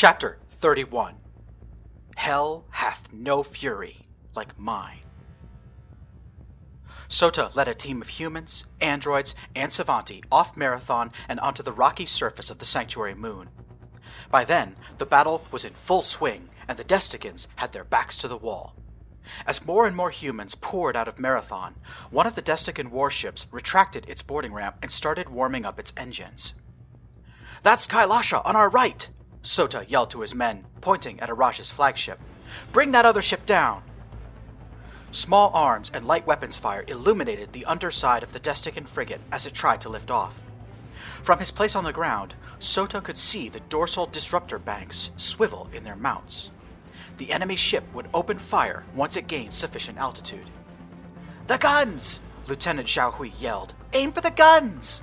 Chapter 31. Hell hath no fury like mine. Sota led a team of humans, androids, and Savanti off Marathon and onto the rocky surface of the Sanctuary Moon. By then, the battle was in full swing, and the Desticans had their backs to the wall. As more and more humans poured out of Marathon, one of the Destican warships retracted its boarding ramp and started warming up its engines. "That's Kailasha on our right!" Sota yelled to his men, pointing at Araj's flagship. "Bring that other ship down!" Small arms and light weapons fire illuminated the underside of the Destican frigate as it tried to lift off. From his place on the ground, Sota could see the dorsal disruptor banks swivel in their mounts. The enemy ship would open fire once it gained sufficient altitude. "The guns!" Lieutenant Xiaohui yelled. "Aim for the guns!"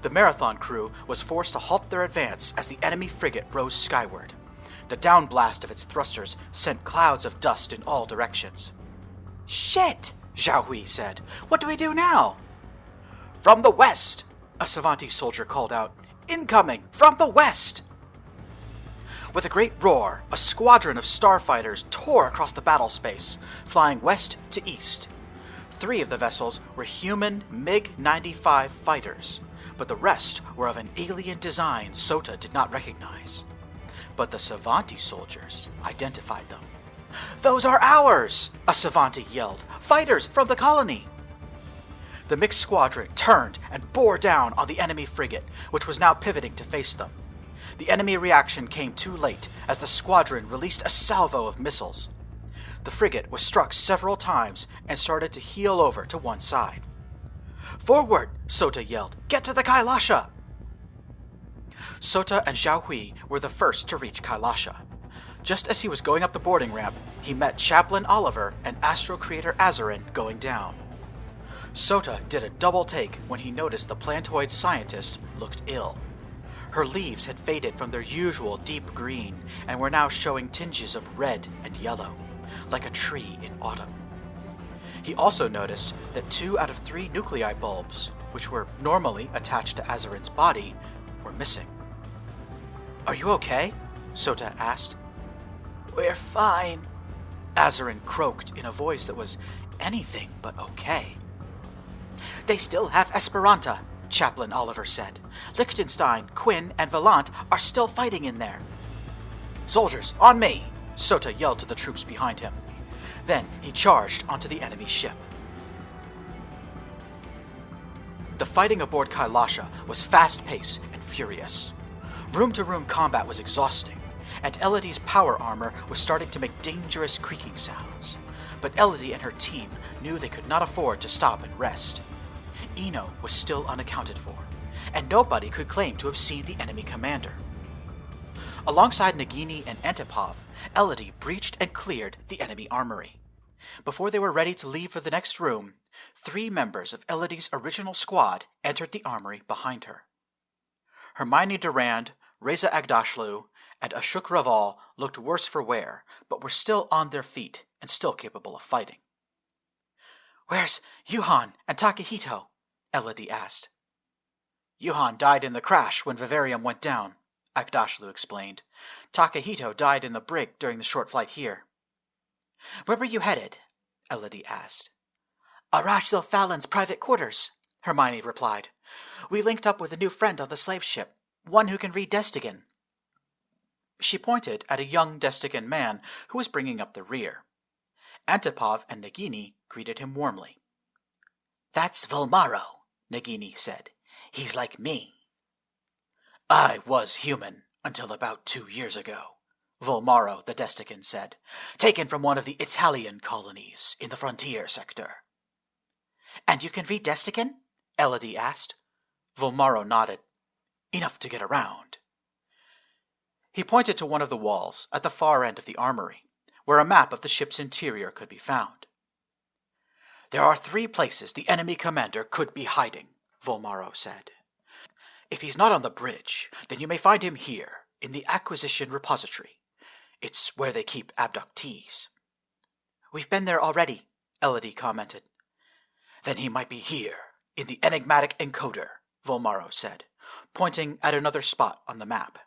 The Marathon crew was forced to halt their advance as the enemy frigate rose skyward. The downblast of its thrusters sent clouds of dust in all directions. "Shit!" Xiaohui said. "What do we do now?" "From the west!" a Savanti soldier called out. "Incoming! From the west!" With a great roar, a squadron of starfighters tore across the battle space, flying west to east. 3 of the vessels were human MiG-95 fighters, but the rest were of an alien design Sota did not recognize. But the Savanti soldiers identified them. "Those are ours!" a Savanti yelled. "Fighters from the colony!" The mixed squadron turned and bore down on the enemy frigate, which was now pivoting to face them. The enemy reaction came too late as the squadron released a salvo of missiles. The frigate was struck several times and started to heel over to one side. "Forward!" Sota yelled. "Get to the Kailasha!" Sota and Xiaohui were the first to reach Kailasha. Just as he was going up the boarding ramp, he met Chaplain Oliver and Astro Creator Azarin going down. Sota did a double take when he noticed the plantoid scientist looked ill. Her leaves had faded from their usual deep green and were now showing tinges of red and yellow, like a tree in autumn. He also noticed that 2 out of 3 nuclei bulbs, which were normally attached to Azarin's body, were missing. "Are you okay?" Sota asked. "We're fine," Azarin croaked in a voice that was anything but okay. "They still have Esperanta," Chaplain Oliver said. "Liechtenstein, Quinn, and Valant are still fighting in there." "Soldiers, on me!" Sota yelled to the troops behind him. Then he charged onto the enemy ship. The fighting aboard Kailasha was fast-paced and furious. Room-to-room combat was exhausting, and Elodie's power armor was starting to make dangerous creaking sounds. But Elodie and her team knew they could not afford to stop and rest. Ino was still unaccounted for, and nobody could claim to have seen the enemy commander. Alongside Nagini and Antipov, Elodie breached and cleared the enemy armory. Before they were ready to leave for the next room, 3 members of Elodie's original squad entered the armory behind her. Hermione Durand, Reza Agdashlu, and Ashok Raval looked worse for wear, but were still on their feet and still capable of fighting. "Where's Yuhan and Takahito?" Elodie asked. "Yuhan died in the crash when Vivarium went down," Agdashlu explained. "Takahito died in the brig during the short flight here." "Where were you headed?" Elodie asked. "Araj Zilfalin's private quarters," Hermione replied. "We linked up with a new friend on the slave ship, one who can read Destigan." She pointed at a young Destigan man who was bringing up the rear. Antipov and Nagini greeted him warmly. "That's Volmaro," Nagini said. "He's like me." "I was human until about 2 years ago," Volmaro the Destican said, "taken from one of the Italian colonies in the frontier sector." "And you can read Destican?" Elodie asked. Volmaro nodded. "Enough to get around." He pointed to one of the walls at the far end of the armory, where a map of the ship's interior could be found. "There are 3 places the enemy commander could be hiding," Volmaro said. "If he's not on the bridge, then you may find him here, in the Acquisition Repository. It's where they keep abductees." "We've been there already," Elodie commented. "Then he might be here, in the enigmatic encoder," Volmaro said, pointing at another spot on the map.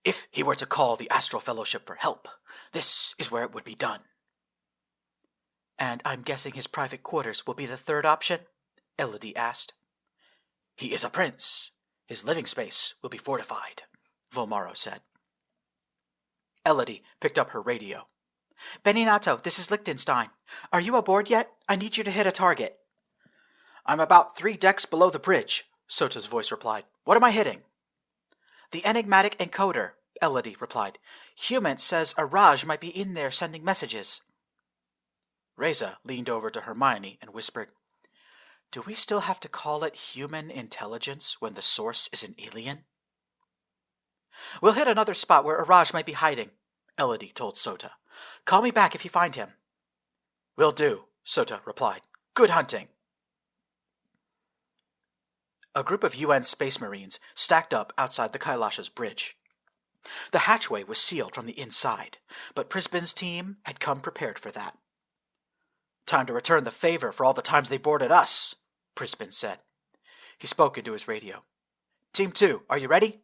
If he were to call the Astral Fellowship for help, this is where it would be done. And I'm guessing his private quarters will be the third option? Elodie asked. He is a prince. His living space will be fortified, Volmaro said. Elodie picked up her radio. Beninato, this is Liechtenstein. Are you aboard yet? I need you to hit a target. I'm about 3 decks below the bridge, Sota's voice replied. What am I hitting? The enigmatic encoder, Elodie replied. Human says Araj might be in there sending messages. Reza leaned over to Hermione and whispered, Do we still have to call it human intelligence when the source is an alien? We'll hit another spot where Araj might be hiding, Elodie told Sota. Call me back if you find him. Will do, Sota replied. Good hunting. A group of UN Space Marines stacked up outside the Kailasha's bridge. The hatchway was sealed from the inside, but Prisbin's team had come prepared for that. Time to return the favor for all the times they boarded us, Prisbin said. He spoke into his radio. Team 2, are you ready?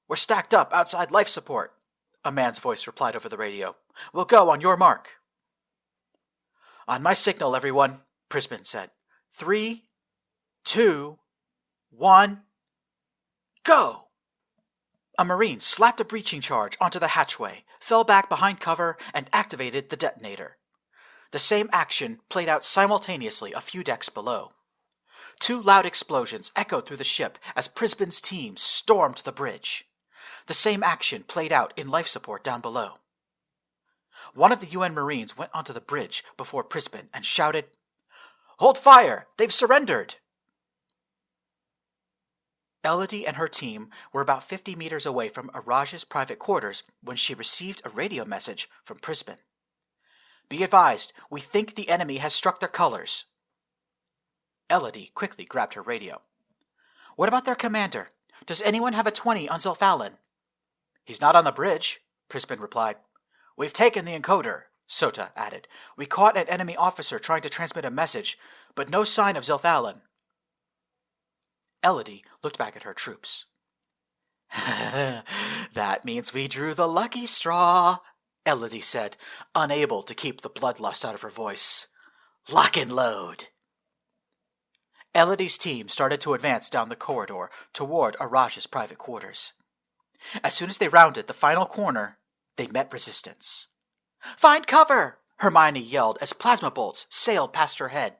We're stacked up outside life support, a man's voice replied over the radio. We'll go on your mark. On my signal, everyone, Prisbin said. 3, 2, 1, go! A Marine slapped a breaching charge onto the hatchway, fell back behind cover, and activated the detonator. The same action played out simultaneously a few decks below. 2 loud explosions echoed through the ship as Prisbin's team stormed the bridge. The same action played out in life support down below. One of the UN Marines went onto the bridge before Prisbin and shouted, Hold fire! They've surrendered! Elodie and her team were about 50 meters away from Araj's private quarters when she received a radio message from Prisbin. Be advised, we think the enemy has struck their colors. Elodie quickly grabbed her radio. What about their commander? Does anyone have a 20 on Zilfallen? He's not on the bridge, Prisbin replied. We've taken the encoder, Sota added. We caught an enemy officer trying to transmit a message, but no sign of Zilfallen. Elodie looked back at her troops. That means we drew the lucky straw, Elodie said, unable to keep the bloodlust out of her voice. Lock and load. Elodie's team started to advance down the corridor toward Araj's private quarters. As soon as they rounded the final corner, they met resistance. Find cover! Hermione yelled as plasma bolts sailed past her head.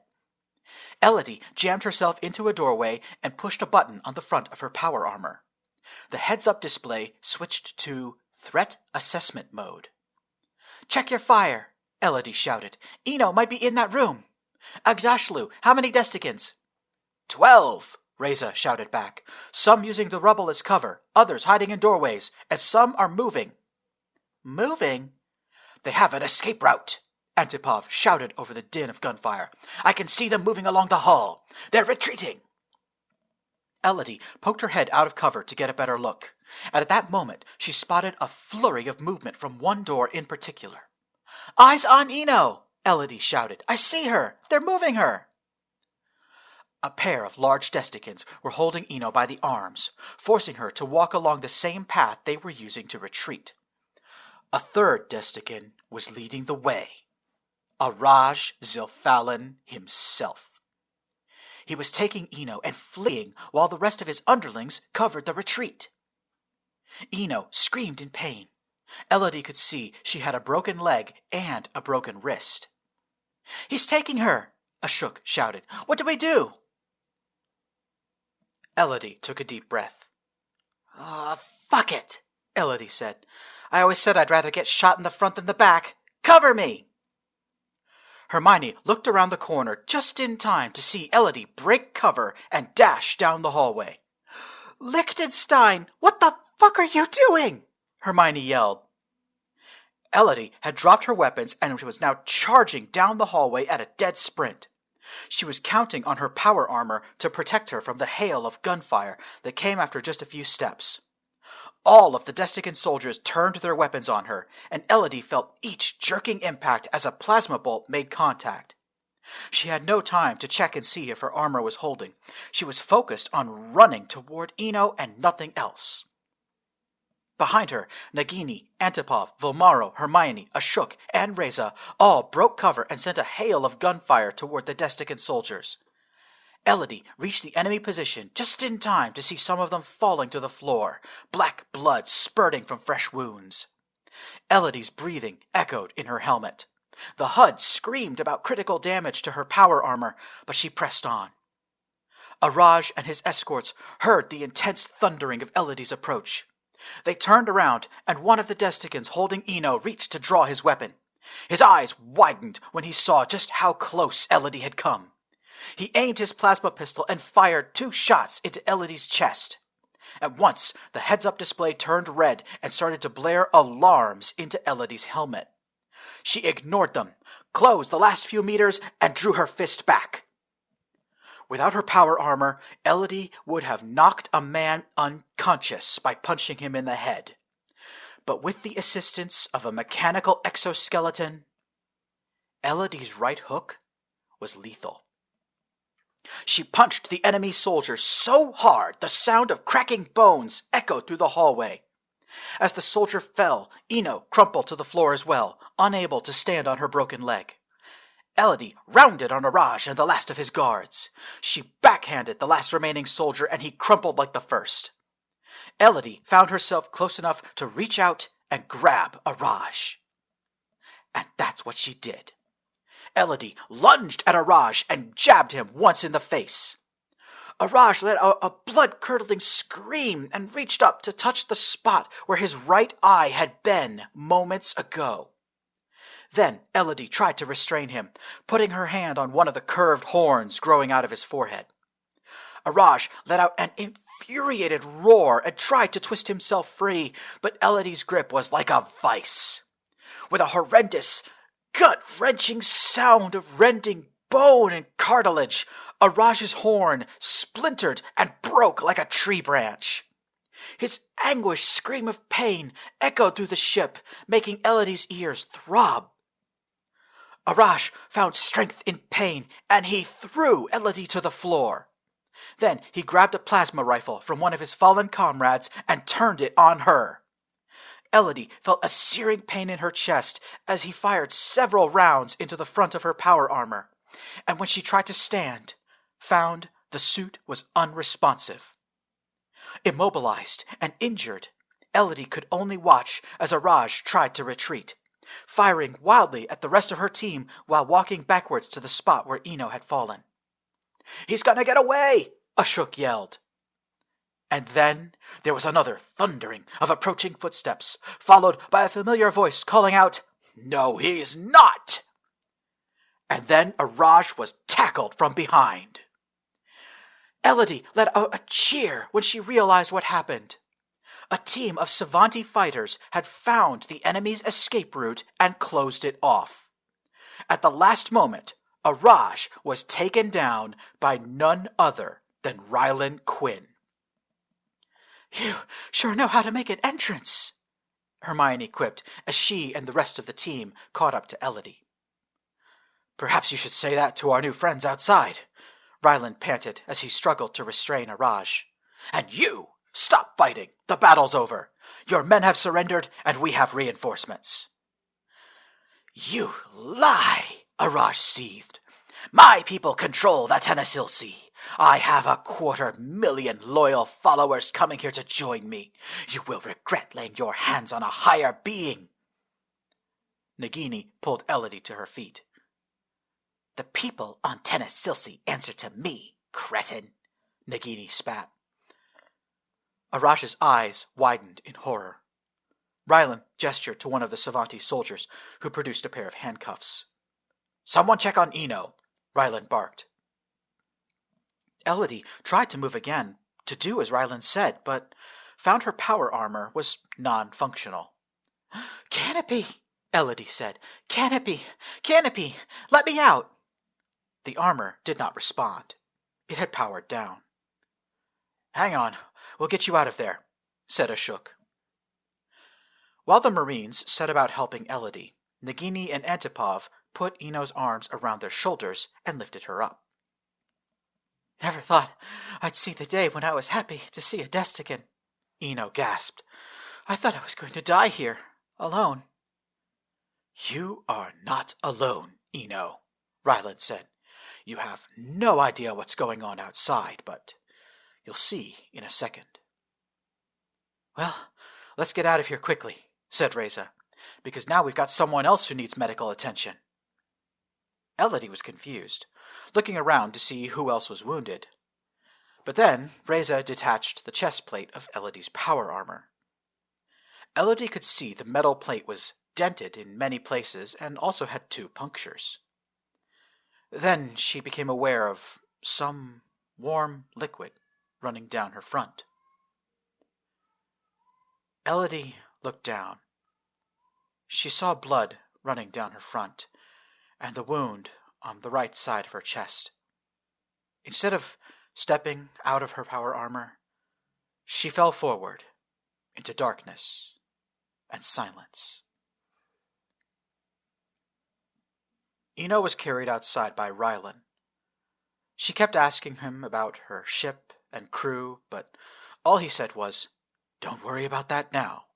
Elodie jammed herself into a doorway and pushed a button on the front of her power armor. The heads-up display switched to Threat Assessment Mode. Check your fire, Elodie shouted. Ino might be in that room. Agdashlu, how many Desticans? 12, Reza shouted back. Some using the rubble as cover, others hiding in doorways, and some are moving. Moving? They have an escape route, Antipov shouted over the din of gunfire. I can see them moving along the hall. They're retreating. Elodie poked her head out of cover to get a better look, and at that moment she spotted a flurry of movement from one door in particular. Eyes on Ino, Elodie shouted. I see her. They're moving her. A pair of large Desticans were holding Ino by the arms, forcing her to walk along the same path they were using to retreat. A third Destican was leading the way. Araj Zilfallen himself. He was taking Ino and fleeing while the rest of his underlings covered the retreat. Ino screamed in pain. Elodie could see she had a broken leg and a broken wrist. He's taking her, Ashok shouted. What do we do? Elodie took a deep breath. Fuck it, Elodie said. I always said I'd rather get shot in the front than the back. Cover me! Hermione looked around the corner just in time to see Elodie break cover and dash down the hallway. Liechtenstein, what the fuck are you doing? Hermione yelled. Elodie had dropped her weapons and was now charging down the hallway at a dead sprint. She was counting on her power armor to protect her from the hail of gunfire that came after just a few steps. All of the Destican soldiers turned their weapons on her, and Elodie felt each jerking impact as a plasma bolt made contact. She had no time to check and see if her armor was holding. She was focused on running toward Ino and nothing else. Behind her, Nagini, Antipov, Volmaro, Hermione, Ashok, and Reza all broke cover and sent a hail of gunfire toward the Destican soldiers. Elodie reached the enemy position just in time to see some of them falling to the floor, black blood spurting from fresh wounds. Elodie's breathing echoed in her helmet. The HUD screamed about critical damage to her power armor, but she pressed on. Araj and his escorts heard the intense thundering of Elodie's approach. They turned around, and one of the Desticans holding Ino reached to draw his weapon. His eyes widened when he saw just how close Elodie had come. He aimed his plasma pistol and fired 2 shots into Elodie's chest. At once, the heads-up display turned red and started to blare alarms into Elodie's helmet. She ignored them, closed the last few meters, and drew her fist back. Without her power armor, Elodie would have knocked a man unconscious by punching him in the head. But with the assistance of a mechanical exoskeleton, Elodie's right hook was lethal. She punched the enemy soldier so hard the sound of cracking bones echoed through the hallway. As the soldier fell, Ino crumpled to the floor as well, unable to stand on her broken leg. Elodie rounded on Araj and the last of his guards. She backhanded the last remaining soldier, and he crumpled like the first. Elodie found herself close enough to reach out and grab Araj. And that's what she did. Elodie lunged at Araj and jabbed him once in the face. Araj let out a blood-curdling scream and reached up to touch the spot where his right eye had been moments ago. Then Elodie tried to restrain him, putting her hand on one of the curved horns growing out of his forehead. Araj let out an infuriated roar and tried to twist himself free, but Elodie's grip was like a vice. With a horrendous, gut-wrenching sound of rending bone and cartilage, Araj's horn splintered and broke like a tree branch. His anguished scream of pain echoed through the ship, making Elodie's ears throb. Araj found strength in pain, and he threw Elodie to the floor. Then he grabbed a plasma rifle from one of his fallen comrades and turned it on her. Elodie felt a searing pain in her chest as he fired several rounds into the front of her power armor, and when she tried to stand, found the suit was unresponsive. Immobilized and injured, Elodie could only watch as Araj tried to retreat, firing wildly at the rest of her team while walking backwards to the spot where Ino had fallen. "He's gonna get away!" Ashok yelled. And then there was another thundering of approaching footsteps, followed by a familiar voice calling out, "No, he's not!" And then Araj was tackled from behind. Elodie let out a cheer when she realized what happened. A team of Savanti fighters had found the enemy's escape route and closed it off. At the last moment, Araj was taken down by none other than Rylan Quinn. "You sure know how to make an entrance," Hermione quipped as she and the rest of the team caught up to Elodie. "Perhaps you should say that to our new friends outside," Rylan panted as he struggled to restrain Araj. "And you, stop fighting! The battle's over! Your men have surrendered, and we have reinforcements." "You lie!" Araj seethed. "My people control the Tennesilsi. I have 250,000 loyal followers coming here to join me. You will regret laying your hands on a higher being." Nagini pulled Elodie to her feet. "The people on Tennesilsi answer to me, cretin," Nagini spat. Araj's eyes widened in horror. Rylan gestured to one of the Savanti soldiers, who produced a pair of handcuffs. "Someone check on Ino," Rylan barked. Elodie tried to move again, to do as Rylan said, but found her power armor was non-functional. "Canopy," Elodie said. "Canopy! Canopy! Let me out!" The armor did not respond. It had powered down. "Hang on, we'll get you out of there," said Ashok. While the Marines set about helping Elodie, Nagini and Antipov put Ino's arms around their shoulders and lifted her up. "Never thought I'd see the day when I was happy to see a Destican," Ino gasped. I thought I was going to die here, alone. You are not alone, Ino, Ryland said. You have no idea what's going on outside, but you'll see in a second. Well, let's get out of here quickly, said Reza, because now we've got someone else who needs medical attention. Elodie was confused, looking around to see who else was wounded. But then Reza detached the chest plate of Elodie's power armor. Elodie could see the metal plate was dented in many places and also had 2 punctures. Then she became aware of some warm liquid running down her front. Elodie looked down. She saw blood running down her front, and the wound on the right side of her chest. Instead of stepping out of her power armor, she fell forward into darkness and silence. Ino was carried outside by Rylan. She kept asking him about her ship and crew, but all he said was, "Don't worry about that now.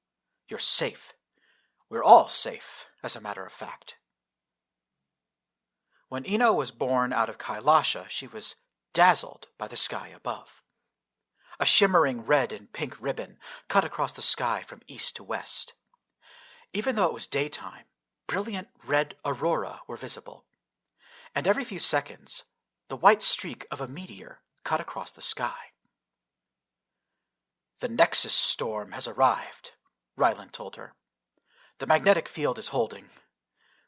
You're safe. We're all safe, as a matter of fact." When Ino was born out of Kailasha, she was dazzled by the sky above. A shimmering red and pink ribbon cut across the sky from east to west. Even though it was daytime, brilliant red aurora were visible, and every few seconds, the white streak of a meteor cut across the sky. "The Nexus storm has arrived," Ryland told her. "The magnetic field is holding.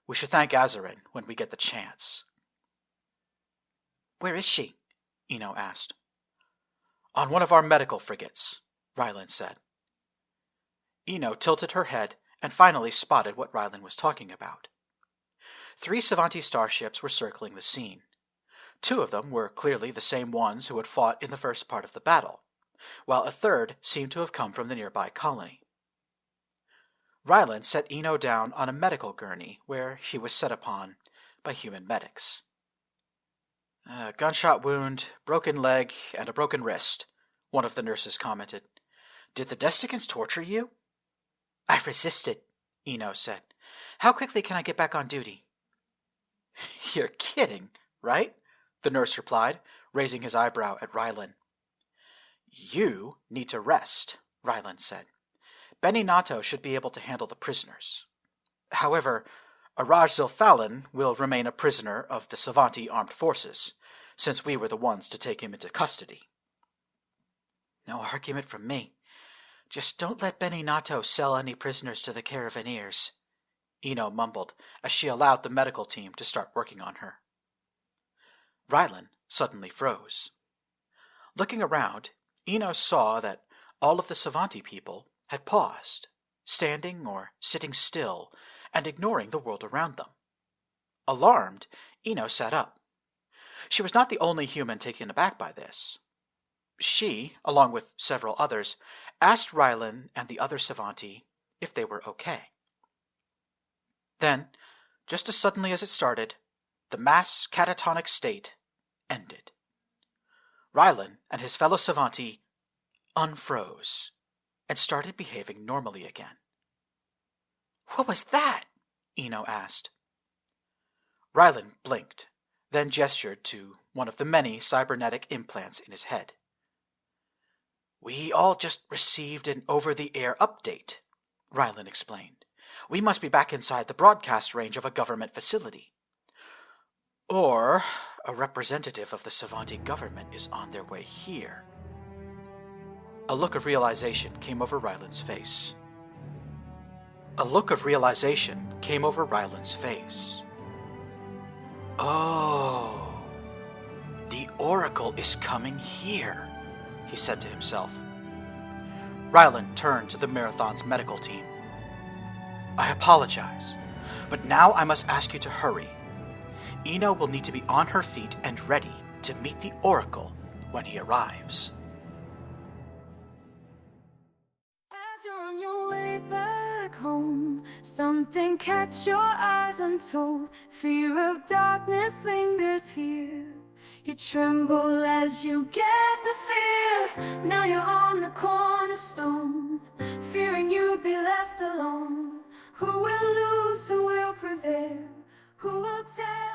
We should thank Azarin when we get the chance." "Where is she?" Ino asked. "On one of our medical frigates," Ryland said. Ino tilted her head and finally spotted what Ryland was talking about. 3 Savanti starships were circling the scene. 2 of them were clearly the same ones who had fought in the first part of the battle, while a third seemed to have come from the nearby colony. Ryland set Ino down on a medical gurney where he was set upon by human medics. "A gunshot wound, broken leg, and a broken wrist," one of the nurses commented. "Did the Desticants torture you?" "I resisted," Ino said. "How quickly can I get back on duty?" "You're kidding, right?" the nurse replied, raising his eyebrow at Ryland. "You need to rest," Ryland said. "Benny Nato should be able to handle the prisoners. However, Araj Zilfalin will remain a prisoner of the Savanti armed forces, since we were the ones to take him into custody." "No argument from me. Just don't let Benny Nato sell any prisoners to the Caravanserais," Ino mumbled as she allowed the medical team to start working on her. Rylan suddenly froze. Looking around, Ino saw that all of the Savanti people had paused, standing or sitting still and ignoring the world around them. Alarmed, Ino sat up. She was not the only human taken aback by this. She, along with several others, asked Rylan and the other Savanti if they were okay. Then, just as suddenly as it started, the mass catatonic state ended. Rylan and his fellow Savanti unfroze and started behaving normally again. "What was that?" Ino asked. Rylan blinked, then gestured to one of the many cybernetic implants in his head. "We all just received an over-the-air update," Rylan explained. "We must be back inside the broadcast range of a government facility. Or a representative of the Savanti government is on their way here." A look of realization came over Rylan's face. "Oh, the Oracle is coming here," he said to himself. Rylan turned to the Marathon's medical team. "I apologize, but now I must ask you to hurry. Ino will need to be on her feet and ready to meet the Oracle when he arrives." As you're on your way back home, something catch your eyes untold. Fear of darkness lingers here. You tremble as you get the fear. Now you're on the cornerstone, fearing you protect.